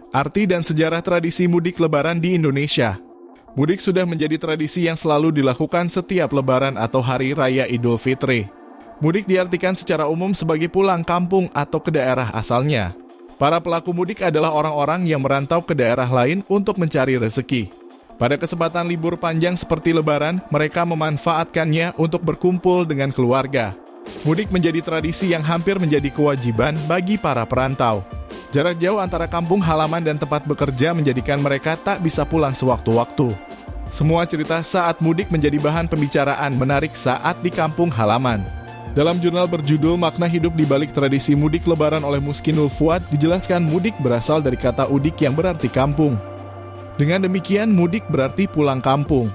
Arti dan sejarah tradisi mudik Lebaran di Indonesia. Mudik sudah menjadi tradisi yang selalu dilakukan setiap Lebaran atau Hari Raya Idul Fitri. Mudik diartikan secara umum sebagai pulang kampung atau ke daerah asalnya. Para pelaku mudik adalah orang-orang yang merantau ke daerah lain untuk mencari rezeki. Pada kesempatan libur panjang seperti Lebaran, mereka memanfaatkannya untuk berkumpul dengan keluarga. Mudik menjadi tradisi yang hampir menjadi kewajiban bagi para perantau. Jarak jauh antara kampung halaman dan tempat bekerja menjadikan mereka tak bisa pulang sewaktu-waktu. Semua cerita saat mudik menjadi bahan pembicaraan menarik saat di kampung halaman. Dalam jurnal berjudul Makna Hidup di Balik Tradisi Mudik Lebaran oleh Muskinul Fuad, dijelaskan mudik berasal dari kata udik yang berarti kampung. Dengan demikian, mudik berarti pulang kampung.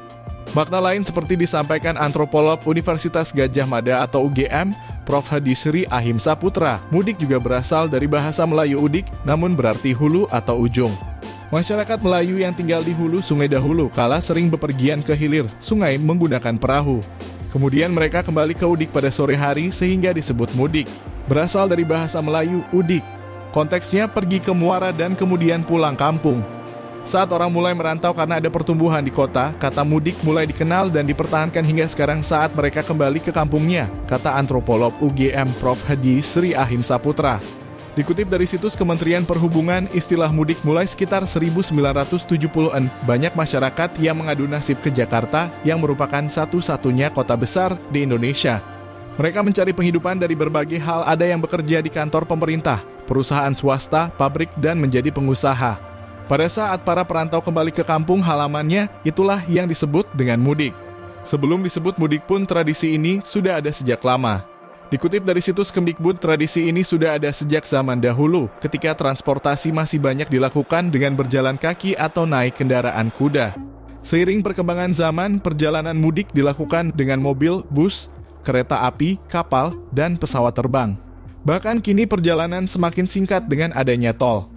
Makna lain seperti disampaikan antropolog Universitas Gadjah Mada atau UGM, Prof. Hadisri Ahim Saputra, mudik juga berasal dari bahasa Melayu udik, namun berarti hulu atau ujung. Masyarakat Melayu yang tinggal di hulu Sungai Dahulu kala sering bepergian ke hilir sungai menggunakan perahu. Kemudian mereka kembali ke udik pada sore hari sehingga disebut mudik. Berasal dari bahasa Melayu udik. Konteksnya pergi ke muara dan kemudian pulang kampung. Saat orang mulai merantau karena ada pertumbuhan di kota, kata mudik mulai dikenal dan dipertahankan hingga sekarang saat mereka kembali ke kampungnya, kata antropolog UGM Prof. Hadisri Ahim Saputra. Dikutip dari situs Kementerian Perhubungan, istilah mudik mulai sekitar 1970-an. Banyak masyarakat yang mengadu nasib ke Jakarta yang merupakan satu-satunya kota besar di Indonesia. Mereka mencari penghidupan dari berbagai hal, ada yang bekerja di kantor pemerintah, perusahaan swasta, pabrik, dan menjadi pengusaha. Pada saat para perantau kembali ke kampung halamannya, itulah yang disebut dengan mudik. Sebelum disebut mudik pun tradisi ini sudah ada sejak lama. Dikutip dari situs Kemdikbud, tradisi ini sudah ada sejak zaman dahulu, ketika transportasi masih banyak dilakukan dengan berjalan kaki atau naik kendaraan kuda. Seiring perkembangan zaman, perjalanan mudik dilakukan dengan mobil, bus, kereta api, kapal, dan pesawat terbang. Bahkan kini perjalanan semakin singkat dengan adanya tol.